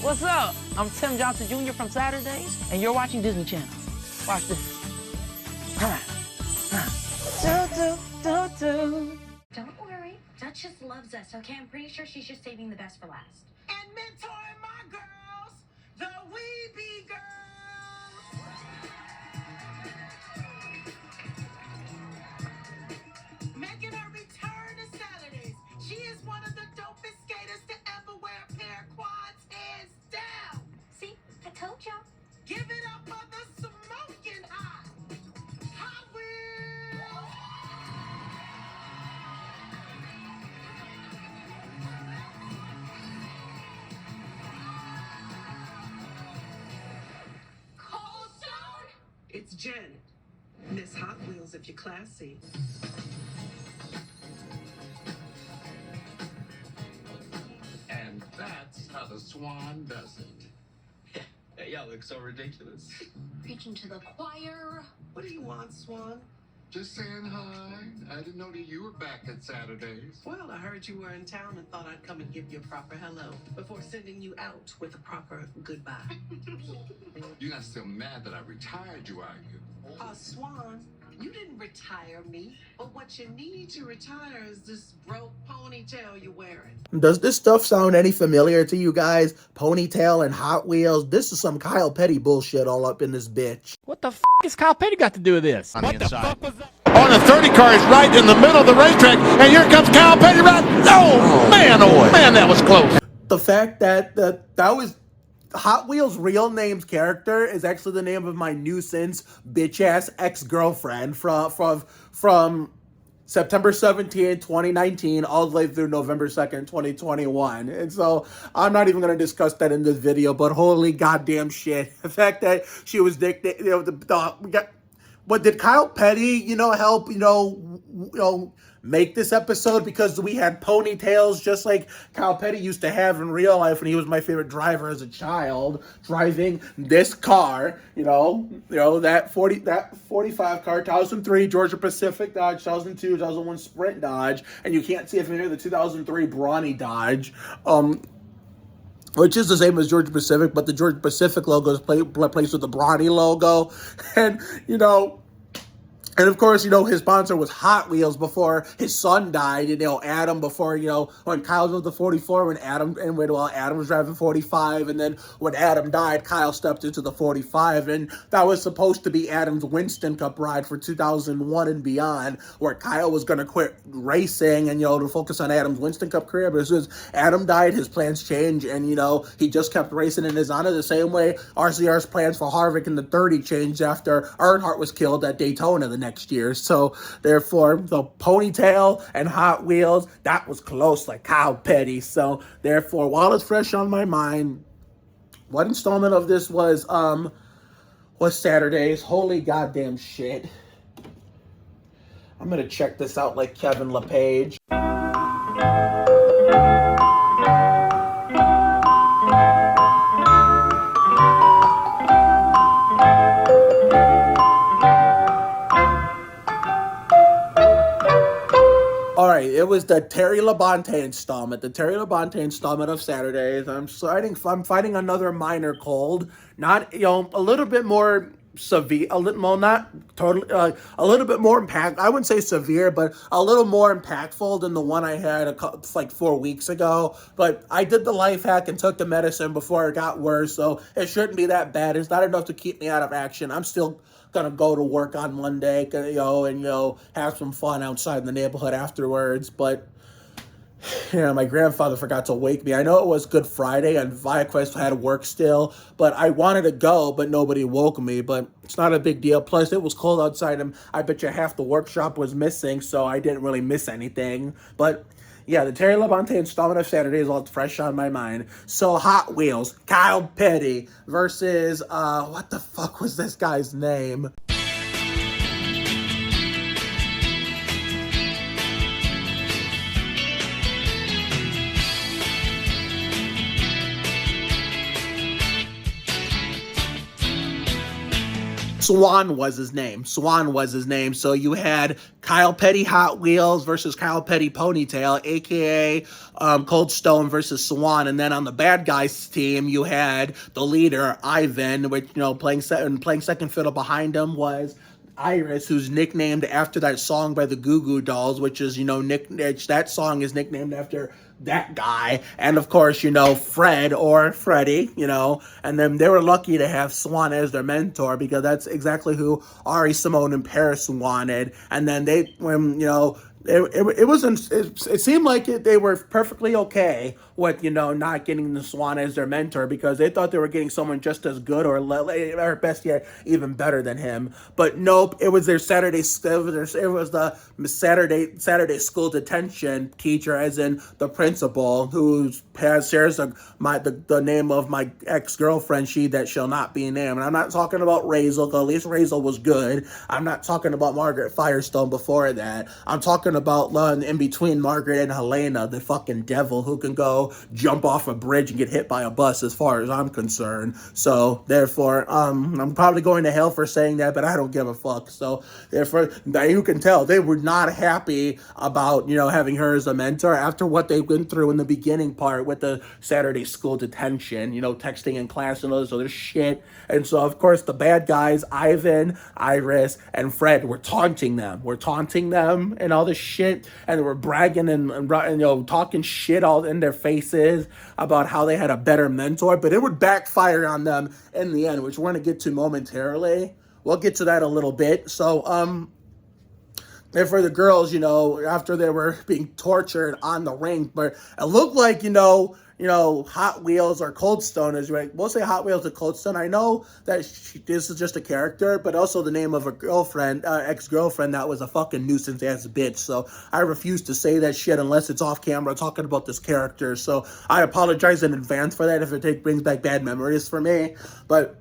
What's up? I'm Tim Johnson Jr. from Saturdays, and you're watching Disney Channel. Watch this. Don't worry, Duchess loves us, okay? I'm pretty sure she's just saving the best for last. And mentoring my girls, the Weeby girls. Making her return to Saturdays. She is one of the dopest skaters to ever wear a pair of quads, hands down. See, I told y'all. Give it up for the smoking hot. Hot Wheels. Coldstone? It's Janet. Miss Hot Wheels if you're classy. And that's how the Swan does it. Hey, y'all look so ridiculous. Preaching to the choir. What do you want, Swan? Just saying hi. I didn't know that you were back at Saturdays. Well, I heard you were in town and thought I'd come and give you a proper hello before sending you out with a proper goodbye. You're not still mad that I retired you, are you? Swan, you didn't retire me, but what you need to retire is this broke ponytail you're wearing. Does this stuff sound any familiar to you guys? Ponytail and Hot Wheels? This is some Kyle Petty bullshit all up in this bitch. What the f*** has Kyle Petty got to do with this? On the inside. On the 30 car is right in the middle of the racetrack, and here comes Kyle Petty right. Oh man, that was close. The fact that that was Hot Wheels' real name's character is actually the name of my nuisance bitch-ass ex-girlfriend from September 17, 2019, all the way through November 2nd, 2021. And so I'm not even going to discuss that in this video, but holy goddamn shit. The fact that she was what did Kyle Petty, help, make this episode? Because we had ponytails just like Kyle Petty used to have in real life when he was my favorite driver as a child, driving this car, that 45 car, 2003 Georgia Pacific Dodge, 2002, 2001 Sprint Dodge, and you can't see it from here, the 2003 Brawny Dodge, which is the same as Georgia Pacific, but the Georgia Pacific logo is placed with the Brawny logo, and, and of course, his sponsor was Hot Wheels before his son died, Adam before, when Kyle was the 44, when Adam was driving 45, and then when Adam died, Kyle stepped into the 45, and that was supposed to be Adam's Winston Cup ride for 2001 and beyond, where Kyle was going to quit racing and, to focus on Adam's Winston Cup career, but as soon as Adam died, his plans changed, and, he just kept racing in his honor the same way RCR's plans for Harvick in the 30 changed after Earnhardt was killed at Daytona the next year. So therefore, the ponytail and Hot Wheels, that was close like Kyle Petty. So therefore, while it's fresh on my mind, what installment of this was Saturdays? Holy goddamn shit. I'm gonna check this out like Kevin LePage. It was the Terry Labonte installment. The Terry Labonte installment of Saturdays. I'm fighting another minor cold. Not, a little bit more severe, a little bit more impact. I wouldn't say severe, but a little more impactful than the one I had like 4 weeks ago. But I did the life hack and took the medicine before it got worse, so it shouldn't be that bad. It's not enough to keep me out of action. I'm still gonna go to work on Monday, and have some fun outside in the neighborhood afterwards. But my grandfather forgot to wake me. I know it was Good Friday and ViaQuest had work still, but I wanted to go, but nobody woke me. But it's not a big deal. Plus, it was cold outside, and I bet you half the workshop was missing, so I didn't really miss anything. But yeah, the Terry Labonte installment of Saturday is all fresh on my mind. So Hot Wheels, Kyle Petty versus, what the fuck was this guy's name? Swan was his name. So you had Kyle Petty Hot Wheels versus Kyle Petty Ponytail, aka Coldstone versus Swan. And then on the bad guys team, you had the leader Ivan, which playing second fiddle behind him was Iris, who's nicknamed after that song by the Goo Goo Dolls, which is that song is nicknamed after that guy. And of course, Fred or Freddie, and then they were lucky to have Swan as their mentor because that's exactly who Ari, Simone, and Paris wanted. And then it seemed like they were perfectly okay with not getting the Swan as their mentor because they thought they were getting someone just as good or best yet even better than him. But nope, it was the Saturday school detention teacher, as in the principal, who shares the name of my ex-girlfriend, she that shall not be named. And I'm not talking about Razel, because at least Razel was good. I'm not talking about Margaret Firestone before that. I'm talking about in between Margaret and Helena, the fucking devil who can go jump off a bridge and get hit by a bus, as far as I'm concerned. So therefore, I'm probably going to hell for saying that, but I don't give a fuck. So therefore, you can tell they were not happy about having her as a mentor after what they went through in the beginning part with the Saturday school detention, texting in class and all this other shit. And so of course the bad guys, Ivan, Iris, and Fred, were taunting them and all this shit, and they were bragging and talking shit all in their faces about how they had a better mentor, but it would backfire on them in the end, which we're going to get to momentarily. We'll get to that a little bit. So and for the girls, after they were being tortured on the ring, but it looked like Hot Wheels or Coldstone is right. We'll say Hot Wheels or Coldstone. I know that this is just a character, but also the name of a girlfriend, ex-girlfriend that was a fucking nuisance ass bitch. So I refuse to say that shit unless it's off camera talking about this character. So I apologize in advance for that if it brings back bad memories for me. But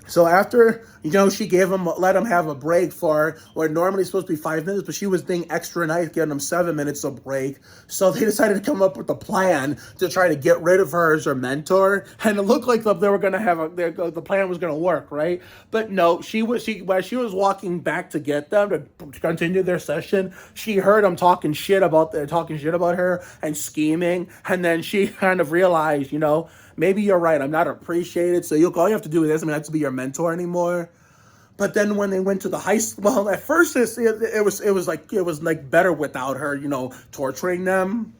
so after, she let him have a break for what normally is supposed to be 5 minutes, but she was being extra nice, giving him 7 minutes of break. So they decided to come up with a plan to try to get rid of her as her mentor. And it looked like they were going to have the plan was going to work, right? But no, while she was walking back to get them to continue their session, she heard him talking shit about her and scheming. And then she kind of realized, maybe you're right. I'm not appreciated. So all you have to do is not to be your mentor anymore. But then when they went to the high school, well, at first it was like better without her, torturing them.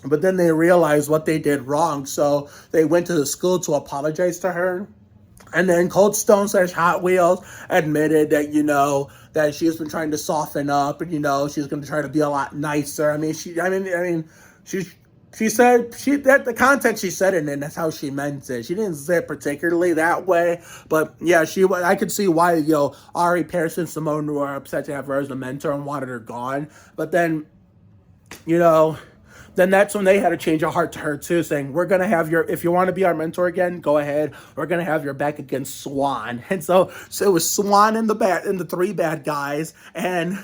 But then they realized what they did wrong. So they went to the school to apologize to her. And then Coldstone / Hot Wheels admitted that, that she's been trying to soften up and, she's going to try to be a lot nicer. She said that the content she said it in, that's how she meant it. She didn't say it particularly that way, but yeah, I could see why Ari, Paris, and Simone were upset to have her as a mentor and wanted her gone. But then, then that's when they had to change of heart to her too, saying, we're going to have if you want to be our mentor again, go ahead. We're going to have your back against Swan. And so it was Swan and the three bad guys, and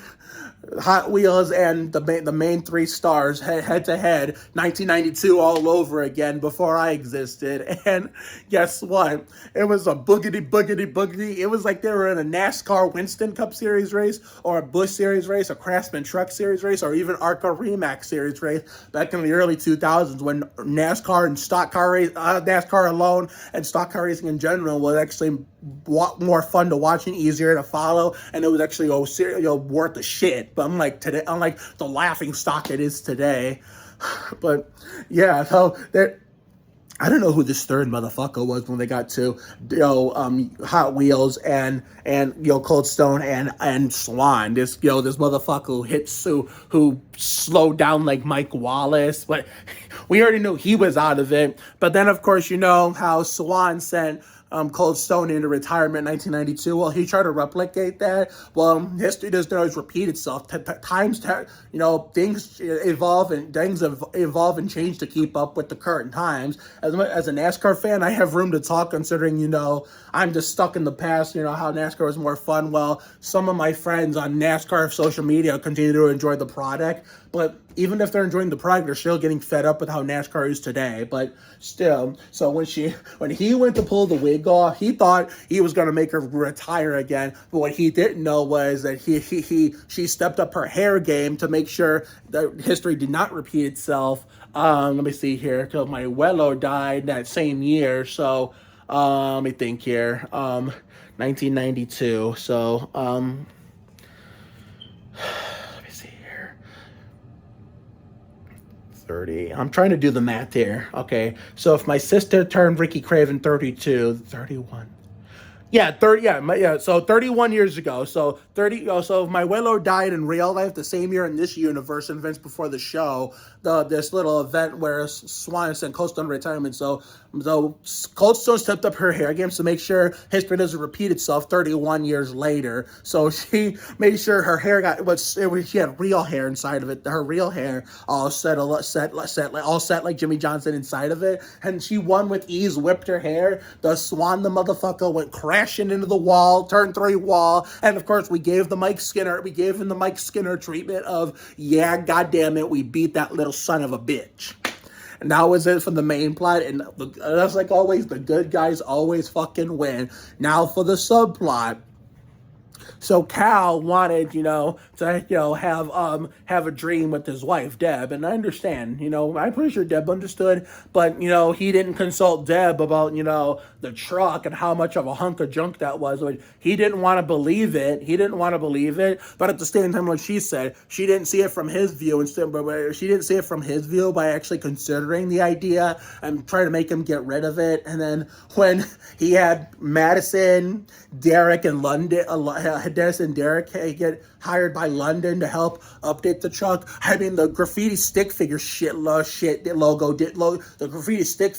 Hot Wheels and the main three stars head to head, 1992 all over again before I existed. And guess what? It was a boogity. It was like they were in a NASCAR Winston Cup Series race, or a Busch Series race, a Craftsman Truck Series race, or even ARCA Remax Series race back in the early 2000s, when NASCAR and NASCAR alone and stock car racing in general was actually more fun to watch and easier to follow, and it was actually worth the shit. But unlike the laughing stock it is today. But yeah, so I don't know who this third motherfucker was when they got to Hot Wheels and Coldstone and Swan. This motherfucker who slowed down like Mike Wallace, but we already knew he was out of it. But then of course how Swan sent Coldstone into retirement in 1992. Well, he tried to replicate that. Well, history doesn't always repeat itself. Things evolve and change to keep up with the current times. As a NASCAR fan, I have room to talk, considering I'm just stuck in the past. How NASCAR was more fun. Well, some of my friends on NASCAR social media continue to enjoy the product, but even if they're enjoying the product, they're still getting fed up with how NASCAR is today. But still, so when he went to pull the wig off, he thought he was going to make her retire again. But what he didn't know was that she stepped up her hair game to make sure that history did not repeat itself. Let me see here. Till my abuelo died that same year. So let me think here. 1992. So let me see here. 30. I'm trying to do the math here. Okay. So if my sister turned Ricky Craven 32, 31. Yeah, 30. Yeah. So 31 years ago. So 30. So if my abuelo died in real life the same year in this universe, events before the show, this little event where Swan sent Coldstone retirement. So Coldstone stepped up her hair game to make sure history doesn't repeat itself 31 years later. So she made sure her hair she had real hair inside of it. Her real hair all set like Jimmy Johnson inside of it. And she won with ease, whipped her hair. The Swan, the motherfucker, went crashing into the wall, turn 3 wall. And of course, we gave him the Mike Skinner treatment of, yeah, goddamn it, we beat that little son of a bitch. And that was it for the main plot. And that's like always, the good guys always fucking win. Now for the subplot. So Cal wanted, to, have a dream with his wife, Deb. And I understand, I'm pretty sure Deb understood. But, he didn't consult Deb about, the truck and how much of a hunk of junk that was. He didn't want to believe it. But at the same time, like she said, she didn't see it from his view. She didn't see it from his view by actually considering the idea and trying to make him get rid of it. And then when he had Madison, Derek, and London, Dennis and Derek get hired by London to help update the truck. I mean, the graffiti stick figure the graffiti stick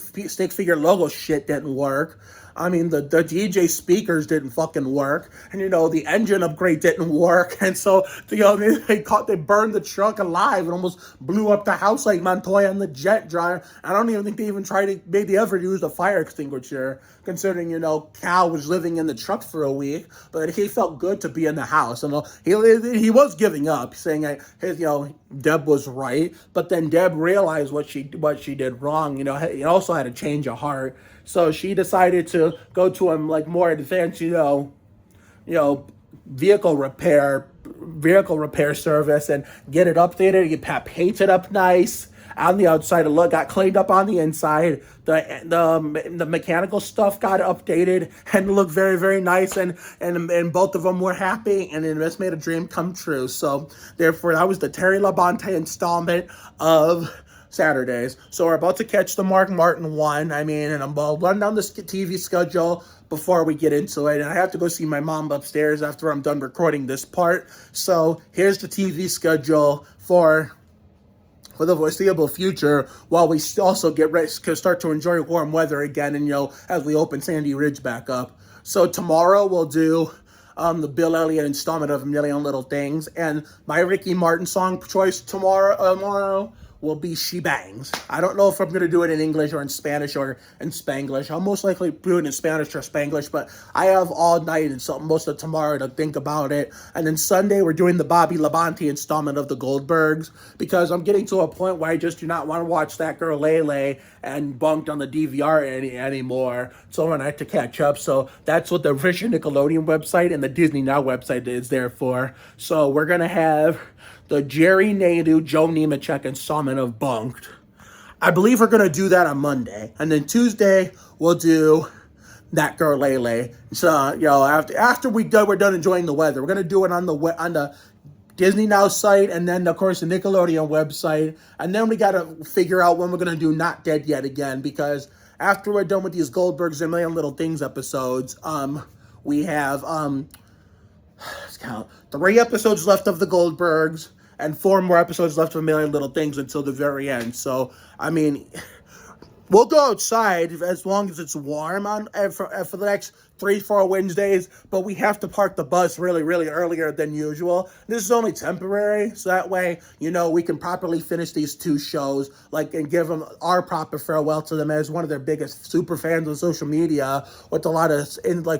figure logo shit didn't work. I mean, the DJ speakers didn't fucking work, and the engine upgrade didn't work, and so they burned the truck alive and almost blew up the house like Montoya on the jet dryer. I don't even think they even maybe ever used a fire extinguisher, considering Cal was living in the truck for a week, but he felt good to be in the house, and he was giving up, saying Deb was right, but then Deb realized what she did wrong. He also had a change of heart. So she decided to go to a more advanced, vehicle repair service and get it updated, get painted up nice on the outside. Got cleaned up on the inside. The mechanical stuff got updated and looked very, very nice, and both of them were happy, and it just made a dream come true. So therefore, that was the Terry Labonte installment of Saturdays. So we're about to catch the Mark Martin one. And I'm going to run down the TV schedule before we get into it. And I have to go see my mom upstairs after I'm done recording this part. So here's the TV schedule for the foreseeable future, while we also get ready to start to enjoy warm weather again, and as we open Sandy Ridge back up. So tomorrow we'll do the Bill Elliott installment of A Million Little Things, and my Ricky Martin song choice tomorrow will be She Bangs. I don't know if I'm going to do it in English or in Spanish or in Spanglish. I'll most likely do it in Spanish or Spanglish, but I have all night and most of tomorrow to think about it. And then Sunday, we're doing the Bobby Labonte installment of the Goldbergs, because I'm getting to a point where I just do not want to watch That Girl Lele and Bunked on the DVR anymore. So I have to catch up. So that's what the official Nickelodeon website and the Disney Now website is there for. So we're going to have the Jerry Naidu, Joe Nemechek installment of Bunked. I believe we're going to do that on Monday. And then Tuesday, we'll do That Girl Lele. So, after we're done enjoying the weather, we're going to do it on the Disney Now site, and then, of course, the Nickelodeon website. And then we got to figure out when we're going to do Not Dead Yet again, because after we're done with these Goldbergs and A Million Little Things episodes, we have, let's count, 3 episodes left of the Goldbergs, and 4 more episodes left of A Million Little Things until the very end. So, we'll go outside as long as it's warm for the next 3-4 Wednesdays, but we have to park the bus really, really earlier than usual. This is only temporary, so that way, you know, we can properly finish these 2 shows, like, and give them our proper farewell to them as one of their biggest super fans on social media, with a lot of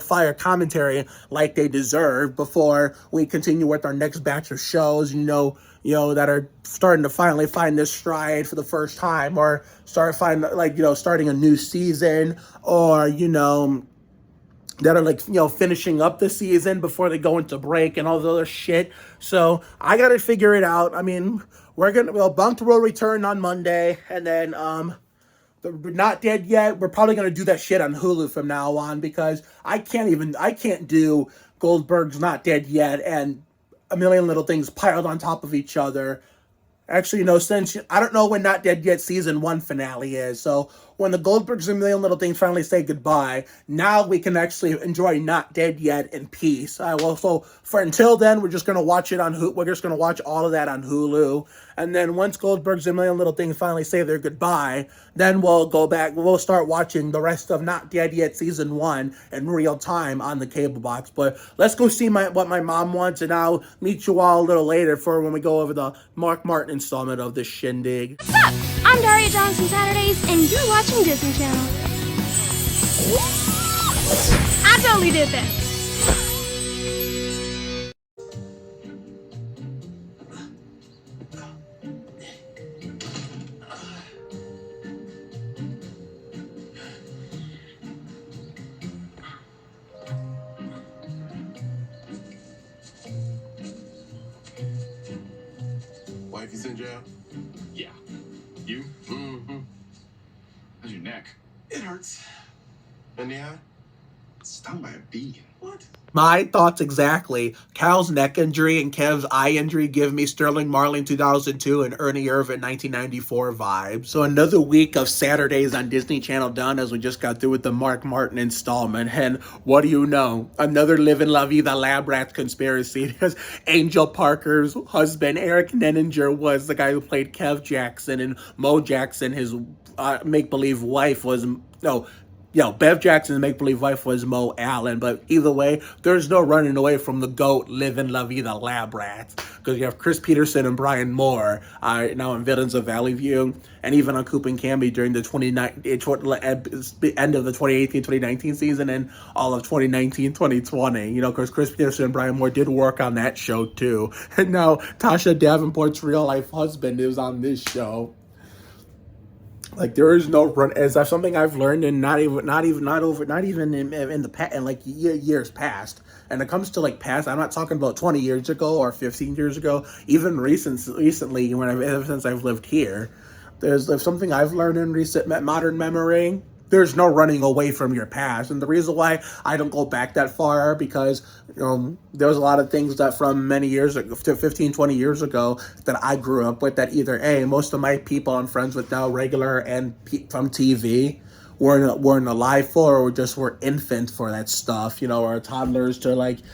fire commentary like they deserve, before we continue with our next batch of shows, that are starting to finally find this stride for the first time, or starting a new season, or, that are finishing up the season before they go into break and all the other shit. So I got to figure it out. I mean, Bunked will return on Monday, and then we're not dead yet. We're probably going to do that shit on Hulu from now on, because I can't do Goldberg's Not Dead Yet and A Million Little Things piled on top of each other. Actually, since I don't know when Not Dead Yet season 1 finale is, so when the Goldbergs and A Million Little Things finally say goodbye, now we can actually enjoy Not Dead Yet in peace. So for until then, we're just gonna watch it on Hulu. We're just gonna watch all of that on Hulu, and then once Goldbergs and A Million Little Things finally say their goodbye, then we'll go back. We'll start watching the rest of Not Dead Yet season 1 in real time on the cable box. But let's go see what my mom wants, and I'll meet you all a little later for when we go over the Mark Martin installment of this shindig. What's up? I'm Daria Johnson Saturdays, and you're watching Disney Channel. I totally did that. Wifey's in jail? Yeah. You? Mm-hmm. How's your neck? It hurts. And yeah? Stung by a bee. What? My thoughts exactly. Cal's neck injury and Kev's eye injury give me Sterling Marlin 2002 and Ernie Irvin 1994 vibes. So another week of Saturdays on Disney Channel done, as we just got through with the Mark Martin installment. And what do you know? Another Live and La Vida Lab Rats conspiracy, because Angel Parker's husband, Eric Nenninger, was the guy who played Kev Jackson, and Mo Jackson, his make-believe wife, was... Bev Jackson's make-believe wife was Mo Allen, but either way, there's no running away from the GOAT Live and La Vida Lab Rats, because you have Chris Peterson and Brian Moore now in Villains of Valley View, and even on Coop and Camby during the end of the 2018-2019 season and all of 2019-2020. Because Chris Peterson and Brian Moore did work on that show too, and now Tasha Davenport's real-life husband is on this show. Like, there is no run, as that's something I've learned, and not even in the past, in years past. And it comes to past, I'm not talking about 20 years ago or 15 years ago, even recently ever since I've lived here. There's something I've learned in recent modern memory. There's no running away from your past. And the reason why I don't go back that far, because there was a lot of things that from many years ago, to 15, 20 years ago, that I grew up with, that either A, most of my people I'm friends with now, regular and from TV, weren't alive for, or just were infant for that stuff, or toddlers to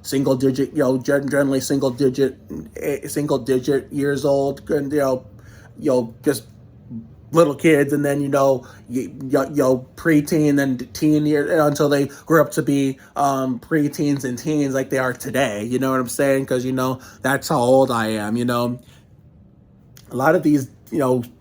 single digit, generally single digit years old, and just little kids, and then preteen and teen years, until they grew up to be preteens and teens like they are today. You know what I'm saying? Because that's how old I am. A lot of these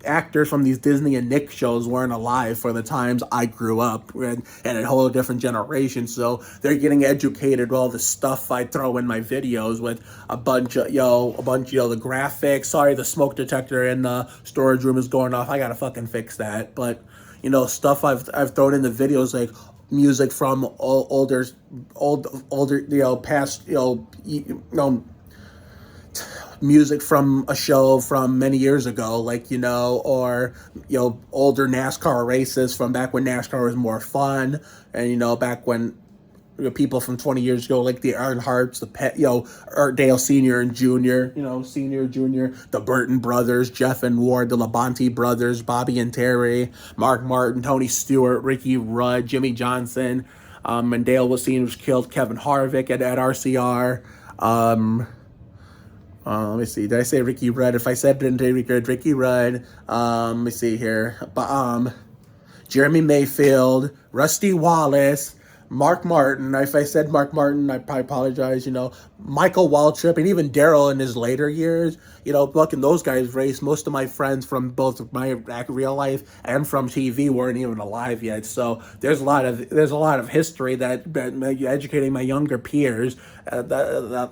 actors from these Disney and Nick shows weren't alive for the times I grew up, and a whole different generation. So they're getting educated with all the stuff I throw in my videos, with a bunch of the graphics. Sorry, the smoke detector in the storage room is going off. I gotta fucking fix that. But stuff I've thrown in the videos, like music from older past music from a show from many years ago, or older NASCAR races from back when NASCAR was more fun, and back when people from 20 years ago, like the Earnhardts, Dale Senior and Junior, Senior, Junior, the Burton brothers, Jeff and Ward, the Labonte brothers, Bobby and Terry, Mark Martin, Tony Stewart, Ricky Rudd, Jimmy Johnson, and Dale Senior was killed, Kevin Harvick at RCR. Let me see. Did I say Ricky Rudd? If I said Ricky Rudd, let me see here. Jeremy Mayfield, Rusty Wallace, Mark Martin. If I said Mark Martin, I probably apologize. Michael Waltrip, and even Daryl in his later years. Fucking those guys raced. Most of my friends from both my real life and from TV weren't even alive yet. So there's a lot of history that educating my younger peers. There's a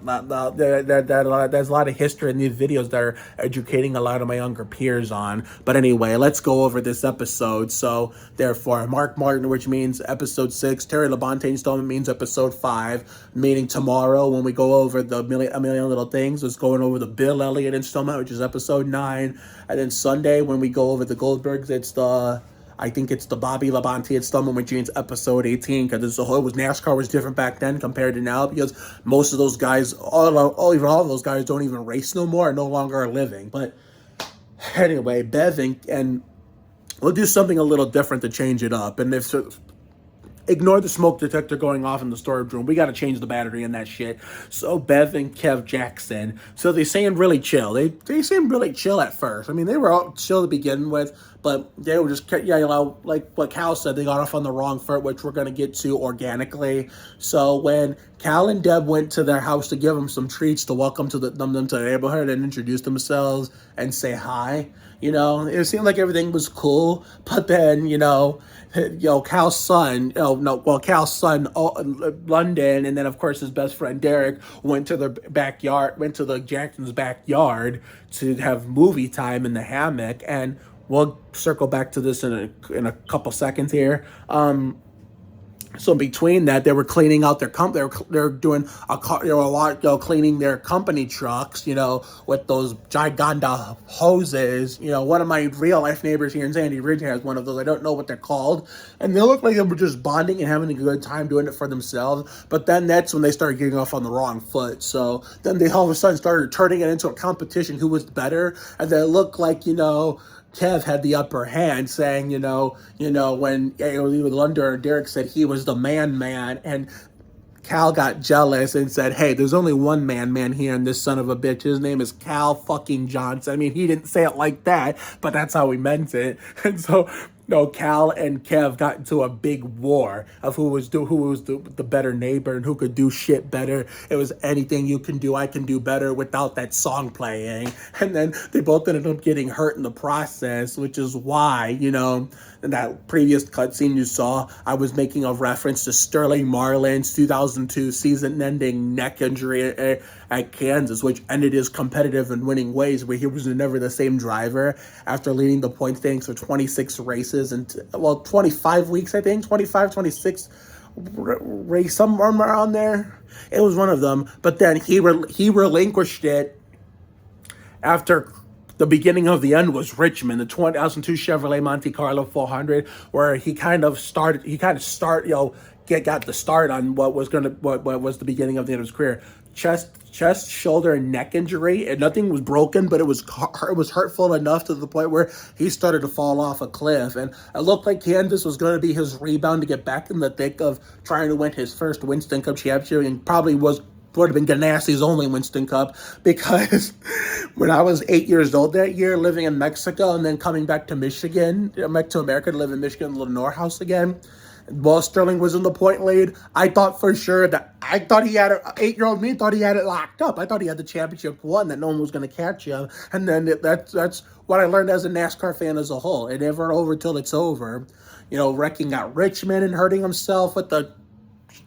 lot of history in these videos that are educating a lot of my younger peers on. But anyway, let's go over this episode. So therefore, Mark Martin, which means episode 6, Terry Labonte installment means episode 5, meaning tomorrow when we go over a million little things, it's going over the Bill Elliott installment, which is episode 9, and then Sunday when we go over the Goldbergs, I think it's the Bobby Labonte installment, which means episode 18, because NASCAR was different back then compared to now, because most of those guys, all of those guys don't even race no more, no longer are living. But anyway, Bev and we'll do something a little different to change it up. And ignore the smoke detector going off in the storage room. We got to change the battery in that shit. So Bev and Kev Jackson. So they seemed really chill. They seemed really chill at first. I mean, they were all chill to begin with, but they were just, like what Cal said, they got off on the wrong foot, which we're going to get to organically. So when Cal and Deb went to their house to give them some treats to welcome them to the neighborhood and introduce themselves and say hi, it seemed like everything was cool. But then, Cal's son, London, and then of course his best friend Derek went to the Jackson's backyard to have movie time in the hammock, and we'll circle back to this in a couple seconds here. So between that, they were cleaning out their they're doing cleaning their company trucks, with those giganda hoses. One of my real life neighbors here in Sandy Ridge has one of those. I don't know what they're called, and they look like they were just bonding and having a good time doing it for themselves. But then that's when they started getting off on the wrong foot. So then they all of a sudden started turning it into a competition who was better, and they looked like Kev had the upper hand, saying, when London or Derek said he was the man, and Cal got jealous and said, hey, there's only one man here in this son of a bitch. His name is Cal fucking Johnson. I mean, he didn't say it like that, but that's how he meant it. And so, Cal and Kev got into a big war of who was the better neighbor and who could do shit better. It was anything you can do, I can do better without that song playing. And then they both ended up getting hurt in the process, which is why, in that previous cutscene you saw, I was making a reference to Sterling Marlin's 2002 season-ending neck injury at Kansas, which ended his competitive and winning ways, where he was never the same driver after leading the point standings for 26 races and 25 weeks, I think, 25, 26 race, somewhere around there. It was one of them, but then he relinquished it after the beginning of the end was Richmond, the 2002 Chevrolet Monte Carlo 400, where he got the start on what was the beginning of the end of his career. Chest, shoulder, and neck injury, and nothing was broken, but it was hurtful enough to the point where he started to fall off a cliff. And it looked like Kansas was going to be his rebound to get back in the thick of trying to win his first Winston Cup championship, and probably would have been Ganassi's only Winston Cup, because when I was 8 years old that year, living in Mexico and then coming back to Michigan, back to America to live in Michigan, the Lenore house again, while Sterling was in the point lead, I thought for sure that 8-year-old me thought he had it locked up. I thought he had the championship won, that no one was going to catch him. And then that's what I learned as a NASCAR fan as a whole. It never over till it's over. Wrecking out Richmond and hurting himself with the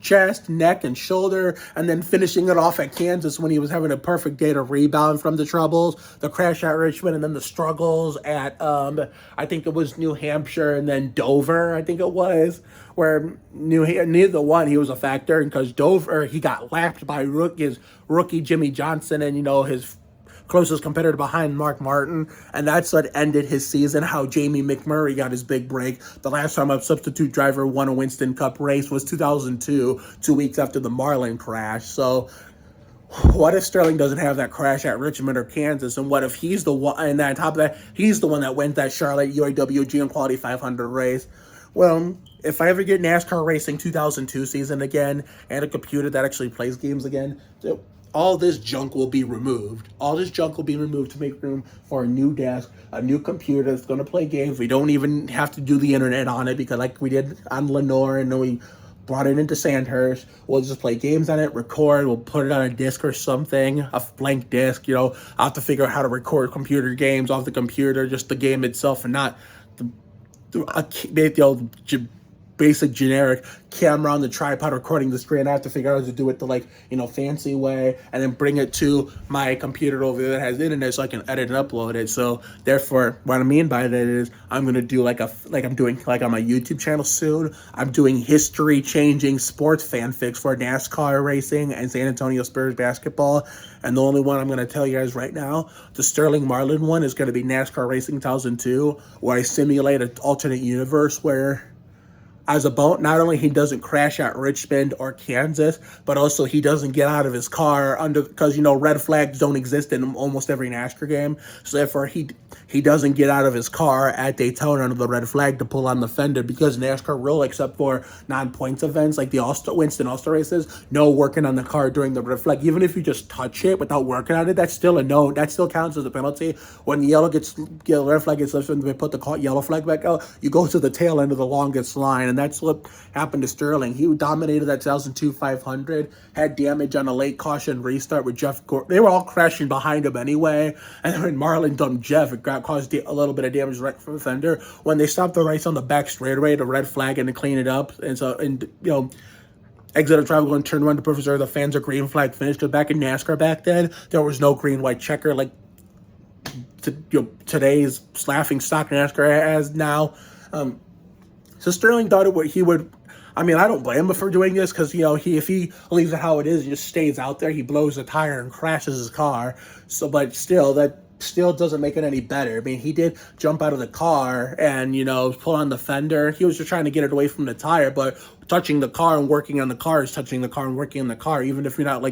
chest, neck, and shoulder, and then finishing it off at Kansas when he was having a perfect day to rebound from the troubles, the crash at Richmond, and then the struggles at, I think it was New Hampshire, and then Dover, I think it was, where neither one, he was a factor, because Dover, he got lapped by rookie Jimmy Johnson, and, his closest competitor behind Mark Martin, and that's what ended his season, how Jamie McMurray got his big break. The last time a substitute driver won a Winston Cup race was 2002, 2 weeks after the Marlin crash. So what if Sterling doesn't have that crash at Richmond or Kansas, and what if he's the one, and on top of that, he's the one that wins that Charlotte UAW and Quality 500 race? Well, if I ever get NASCAR Racing 2002 season again, and a computer that actually plays games again, all this junk will be removed. All this junk will be removed to make room for a new desk, a new computer that's going to play games. We don't even have to do the internet on it, because like we did on Lenore, and then we brought it into Sandhurst. We'll just play games on it, record. We'll put it on a disc or something, a blank disc. You know, I have to figure out how to record computer games off the computer, just the game itself, and not basic generic camera on the tripod recording the screen. I have to figure out how to do it the fancy way, and then bring it to my computer over there that has internet so I can edit and upload it. So therefore, what I mean by that is I'm gonna do I'm doing on my YouTube channel soon. I'm doing history changing sports fanfics for NASCAR racing and San Antonio Spurs basketball. And the only one I'm gonna tell you guys right now, the Sterling Marlin one, is gonna be NASCAR Racing 2002, where I simulate an alternate universe where, as a boat, not only he doesn't crash at Richmond or Kansas, but also he doesn't get out of his car because red flags don't exist in almost every NASCAR game. So therefore he doesn't get out of his car at Daytona under the red flag to pull on the fender, because NASCAR rule, except for non-points events like the Winston All-Star races, no working on the car during the red flag. Even if you just touch it without working on it, that's still a no. That still counts as a penalty. When the red flag gets lifted and they put the yellow flag back out, you go to the tail end of the longest line, and that's what happened to Sterling. He dominated that 2002 500, had damage on a late caution restart with Jeff Gordon. They were all crashing behind him anyway, and then when Marlin dumped Jeff, it caused a little bit of damage right from the fender. When they stopped the race on the back straightaway, the red flag, and to clean it up, exit of travel going turn one to preserve the fans, a green flag finished. But back in NASCAR back then, there was no green white checker like today's laughing stock NASCAR has now. So Sterling thought he would. I mean, I don't blame him for doing this, because if he leaves it how it is, he just stays out there. He blows a tire and crashes his car. So, but still, that still doesn't make it any better. I mean, he did jump out of the car and pull on the fender. He was just trying to get it away from the tire, but touching the car and working on the car is touching the car and working on the car, even if you're not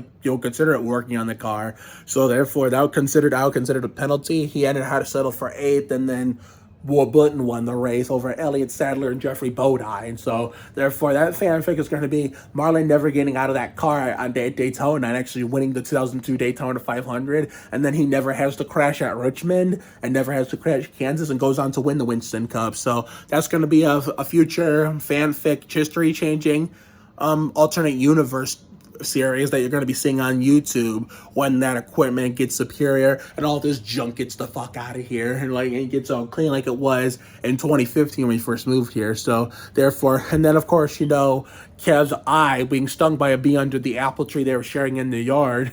consider it working on the car. So therefore, I would consider a penalty. He had to settle for 8th, and then Will Button won the race over Elliott Sadler and Jeffrey Bodine. So therefore, that fanfic is going to be Marlin never getting out of that car on Daytona and actually winning the 2002 Daytona 500, and then he never has to crash at Richmond and never has to crash Kansas, and goes on to win the Winston Cup. So that's going to be a future fanfic history changing alternate universe series that you're going to be seeing on YouTube when that equipment gets superior and all this junk gets the fuck out of here, and it gets all clean like it was in 2015 when we first moved here. So therefore, and then of course, Kev's eye being stung by a bee under the apple tree they were sharing in the yard.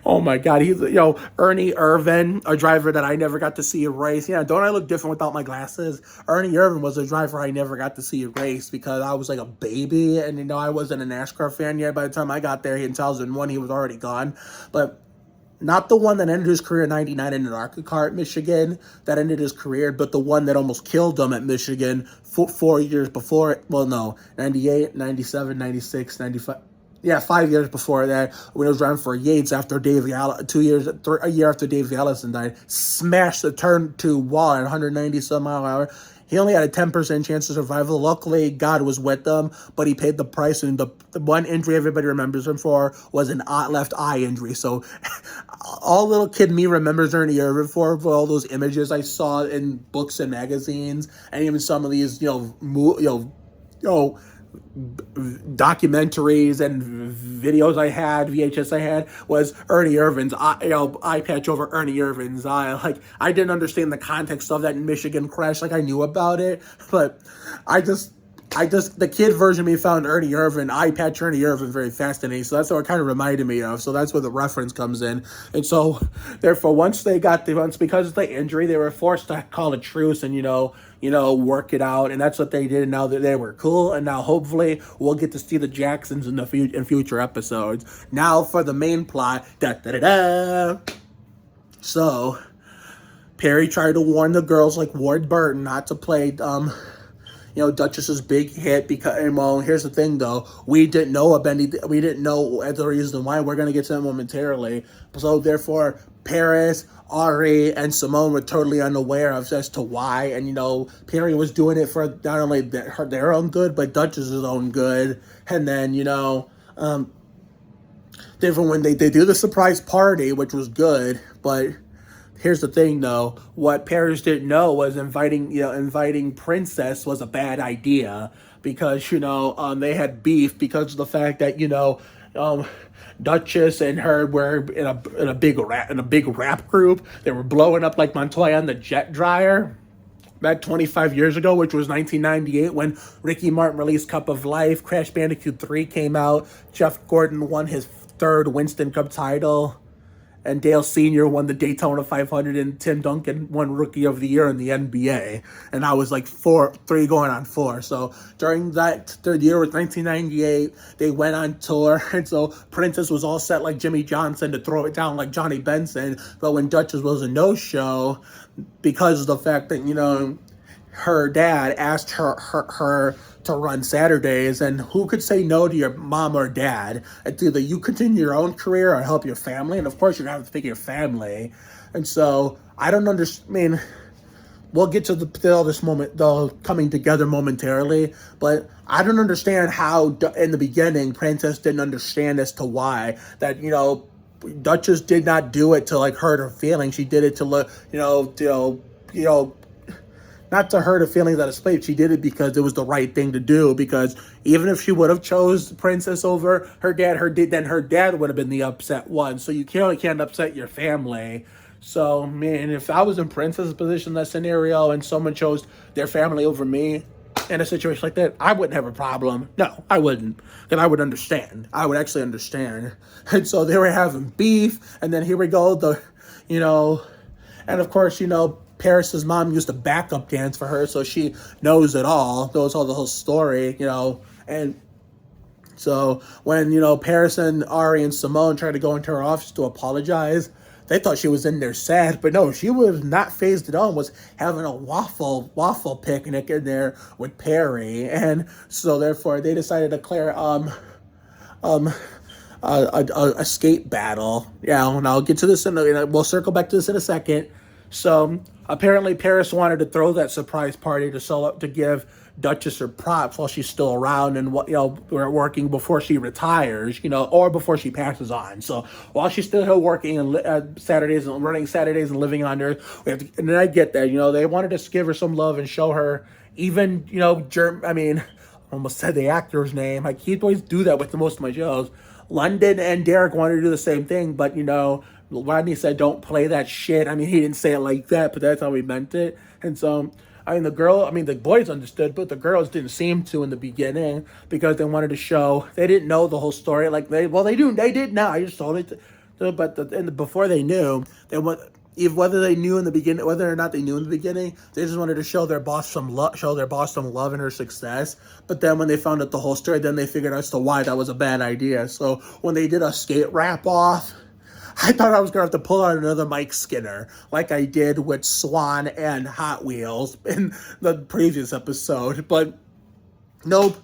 Oh my God, he's Ernie Irvan, a driver that I never got to see race. Yeah, don't I look different without my glasses? Ernie Irvan was a driver I never got to see race because I was like a baby, and I wasn't a NASCAR fan yet. By the time I got there in 2001, he was already gone. But not the one that ended his career in 99 in an ARCA car at Michigan, that ended his career, but the one that almost killed him at Michigan 4 years before. Well, no, 98, 97, 96, 95. Yeah, 5 years before that, when he was driving for Yates after a year after Davey Ellison died, smashed the turn 2 wall at 190 some mile an hour. He only had a 10% chance of survival. Luckily, God was with them, but he paid the price. And the one injury everybody remembers him for was an left eye injury. So all little kid me remembers Ernie Irvan for all those images I saw in books and magazines, and even some of these, documentaries and videos I had, VHS I had, was Ernie Irvan's eye patch over Ernie Irvan's eye. I didn't understand the context of that Michigan crash. I knew about it, but the kid version of me found Ernie Irvan, eye patch Ernie Irvan, very fascinating. So that's what it kind of reminded me of. So that's where the reference comes in. And so therefore, because of the injury, they were forced to call a truce and, work it out. And that's what they did. And now that they were cool. And now hopefully we'll get to see the Jacksons in future episodes. Now for the main plot. So Perry tried to warn the girls like Ward Burton not to play Duchess's big hit, because, here's the thing though, we didn't know the reason why. We're going to get to that momentarily. So therefore, Paris, Ari, and Simone were totally unaware as to why, and Perry was doing it for not only their own good, but Duchess's own good. And then different when they do the surprise party, which was good, but here's the thing, though. What Paris didn't know was inviting Princess was a bad idea because they had beef because of the fact that Duchess and her were in a big rap group. They were blowing up like Montoya on the jet dryer back 25 years ago, which was 1998 when Ricky Martin released Cup of Life, Crash Bandicoot 3 came out, Jeff Gordon won his third Winston Cup title, and Dale Sr. won the Daytona 500, and Tim Duncan won Rookie of the Year in the NBA. And I was like 3 going on 4. So during that third year with 1998, they went on tour. And so Princess was all set like Jimmy Johnson to throw it down like Johnny Benson. But when Duchess was a no-show, because of the fact that, her dad asked her to run Saturdays, and who could say no to your mom or dad? It's either you continue your own career or help your family, and of course you're going to have to pick your family. And so I don't understand. I mean, we'll get to the coming together momentarily, but I don't understand how in the beginning Princess didn't understand as to why that Duchess did not do it to like hurt her feelings. She did it to look not to hurt her feelings out of spite. She did it because it was the right thing to do. Because even if she would have chose Princess over her dad, then her dad would have been the upset one. So you can't upset your family. So, man, if I was in Princess's position in that scenario and someone chose their family over me in a situation like that, I wouldn't have a problem. No, I wouldn't. Because I would understand. I would actually understand. And so they were having beef. And then here we go. And of course, Paris's mom used to backup dance for her, so she knows it all, knows all the whole story, and so when, Paris and Ari and Simone tried to go into her office to apologize, they thought she was in there sad, but no, she was not phased at all, was having a waffle picnic in there with Perry, and so therefore they decided to declare, a skate battle. Yeah, and I'll get to this we'll circle back to this in a second. So apparently Paris wanted to throw that surprise party to give Duchess her props while she's still around and we're working before she retires, or before she passes on. So while she's still here working and Saturdays and running Saturdays and living on Earth, and then I get that, they wanted to give her some love and show her even, I almost said the actor's name. I keep always do that with most of my shows. London and Derek wanted to do the same thing, but Rodney said, don't play that shit. He didn't say it like that, but that's how he meant it. And so, the boys understood, but the girls didn't seem to in the beginning because they wanted to show, they didn't know the whole story. They did now. I just told it. Before they knew, whether or not they knew in the beginning, they just wanted to show their boss some love and her success. But then when they found out the whole story, then they figured as to why that was a bad idea. So when they did a skate rap off, I thought I was going to have to pull out another Mike Skinner, like I did with Swan and Hot Wheels in the previous episode. But nope.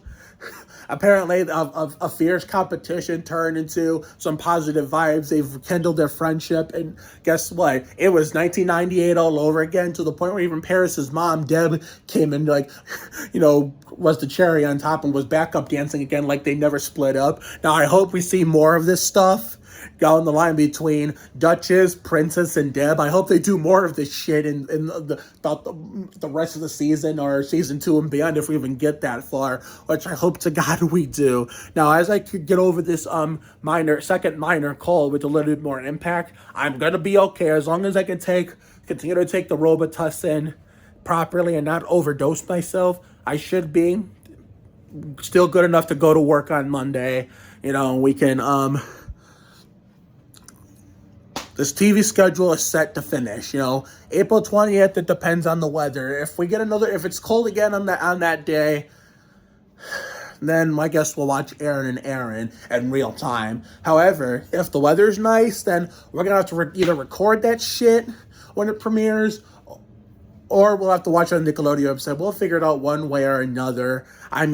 Apparently, a fierce competition turned into some positive vibes. They've kindled their friendship. And guess what? It was 1998 all over again, to the point where even Paris's mom, Deb, came in was the cherry on top and was backup dancing again like they never split up. Now, I hope we see more of this stuff down the line between Duchess, Princess, and Deb. I hope they do more of this shit in the rest of the season or season 2 and beyond, if we even get that far, which I hope to God we do. Now, as I could get over this second minor cold with a little bit more impact, I'm gonna be okay as long as I can continue to take the Robitussin properly and not overdose myself. I should be still good enough to go to work on Monday. We can this TV schedule is set to finish. April 20th. It depends on the weather. If it's cold again on that day, then I guess we'll watch Aaron and Aaron in real time. However, if the weather's nice, then we're gonna have to either record that shit when it premieres, or we'll have to watch it on Nickelodeon episode. We'll figure it out one way or another. I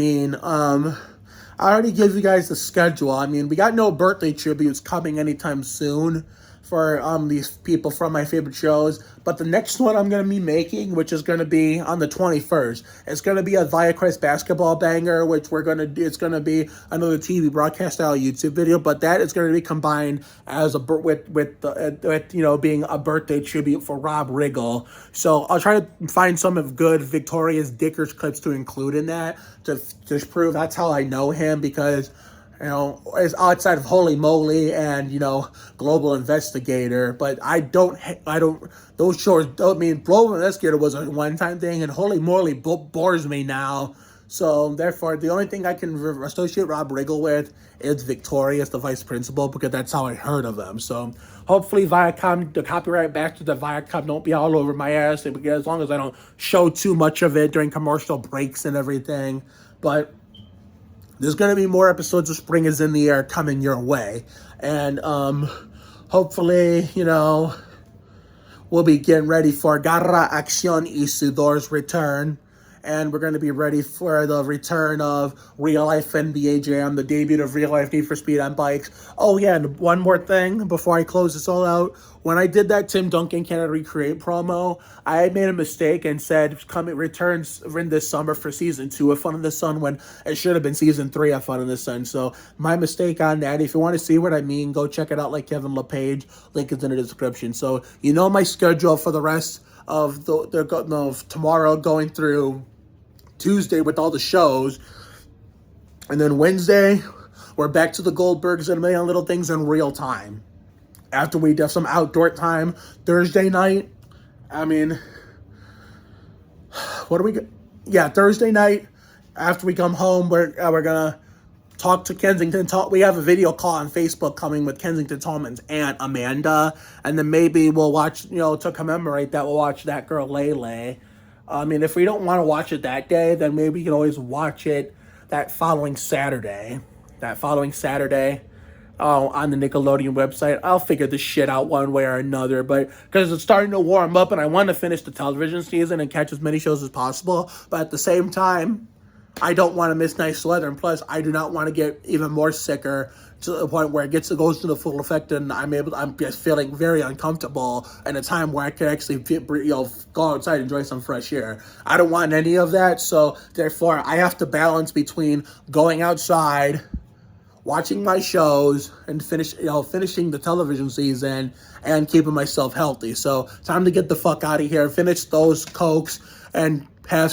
already gave you guys the schedule. We got no birthday tributes coming anytime soon for these people from my favorite shows. But the next one I'm going to be making, which is going to be on the 21st, it's going to be a Viacrest basketball banger, which we're going to do. It's going to be another TV broadcast style YouTube video, but that is going to be combined as a with being a birthday tribute for Rob Riggle. So I'll try to find some of good Victoria's Dickers clips to include in that to just prove that's how I know him, because is outside of Holy Moly and, Global Investigator, but those shows, Global Investigator was a one-time thing, and Holy Moly bores me now. So, therefore, the only thing I can associate Rob Riggle with is Victorious, the vice principal, because that's how I heard of him. So, hopefully, Viacom, the copyright back to the Viacom don't be all over my ass, because as long as I don't show too much of it during commercial breaks and everything. But there's going to be more episodes of Spring is in the Air coming your way. And hopefully, we'll be getting ready for Garra Acción y Sudor's return. And we're going to be ready for the return of Real Life NBA Jam, the debut of Real Life Need for Speed on bikes. Oh, yeah, and one more thing before I close this all out. When I did that Tim Duncan Canada Recreate promo, I made a mistake and said returns in this summer for Season 2 of Fun in the Sun, when it should have been Season 3 of Fun in the Sun. So my mistake on that. If you want to see what I mean, go check it out like Kevin LePage. Link is in the description. So my schedule for the rest of tomorrow going through Tuesday with all the shows, and then Wednesday we're back to the Goldbergs and a million little things in real time. After we have some outdoor time Thursday night, Thursday night after we come home, we're gonna talk to Kensington. We have a video call on Facebook coming with Kensington Tallman's Aunt Amanda, and then maybe we'll watch, to commemorate that, we'll watch That Girl Lele. If we don't want to watch it that day, then maybe you can always watch it that following Saturday. On the Nickelodeon website. I'll figure this shit out one way or another, but because it's starting to warm up and I want to finish the television season and catch as many shows as possible, but at the same time, I don't want to miss nice weather, and plus, I do not want to get even more sicker to the point where it goes to the full effect, and I'm just feeling very uncomfortable in a time where I can actually go outside and enjoy some fresh air. I don't want any of that, so therefore, I have to balance between going outside, watching my shows, and finishing the television season and keeping myself healthy. So time to get the fuck out of here, finish those Cokes, and have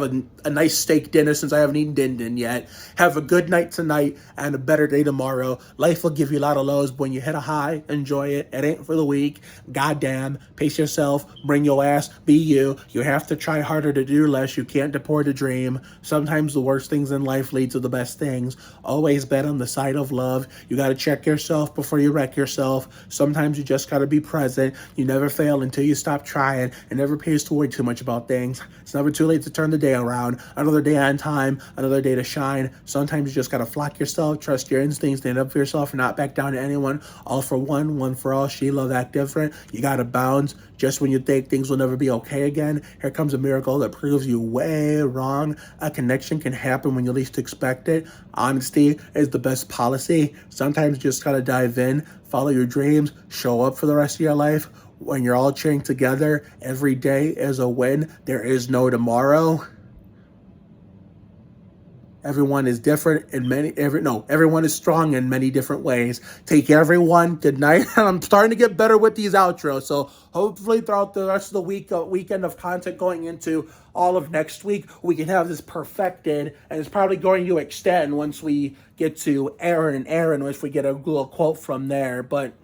a nice steak dinner since I haven't eaten din din yet. Have a good night tonight and a better day tomorrow. Life will give you a lot of lows, but when you hit a high, enjoy it. It ain't for the weak. Goddamn, pace yourself, bring your ass, be you. You have to try harder to do less. You can't deport a dream. Sometimes the worst things in life lead to the best things. Always bet on the side of love. You gotta check yourself before you wreck yourself. Sometimes you just gotta be present. You never fail until you stop trying. It never pays to worry too much about things. It's never too late to turn the day around. Another day on time, another day to shine. Sometimes you just gotta flock yourself, trust your instincts, stand up for yourself, and not back down to anyone. All for one, one for all. She love, act different. You gotta bounce. Just when you think things will never be okay again, here comes a miracle that proves you way wrong. A connection can happen when you least expect it. Honesty is the best policy. Sometimes you just gotta dive in, follow your dreams, show up for the rest of your life. When you're all cheering together, every day is a win. There is no tomorrow. Everyone is different in everyone is strong in many different ways. Take care, everyone. Good night. And I'm starting to get better with these outros. So hopefully throughout the rest of the weekend of content going into all of next week, we can have this perfected. And it's probably going to extend once we get to Aaron, if we get a little quote from there. But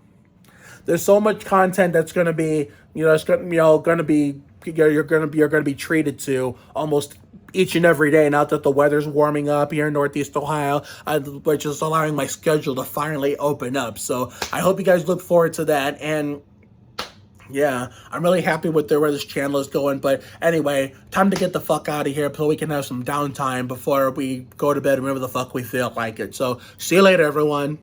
there's so much content that's going to be, you're going to be treated to almost each and every day, now that the weather's warming up here in Northeast Ohio, which is allowing my schedule to finally open up. So I hope you guys look forward to that. And yeah, I'm really happy with where this channel is going. But anyway, time to get the fuck out of here so we can have some downtime before we go to bed whenever the fuck we feel like it. So see you later, everyone.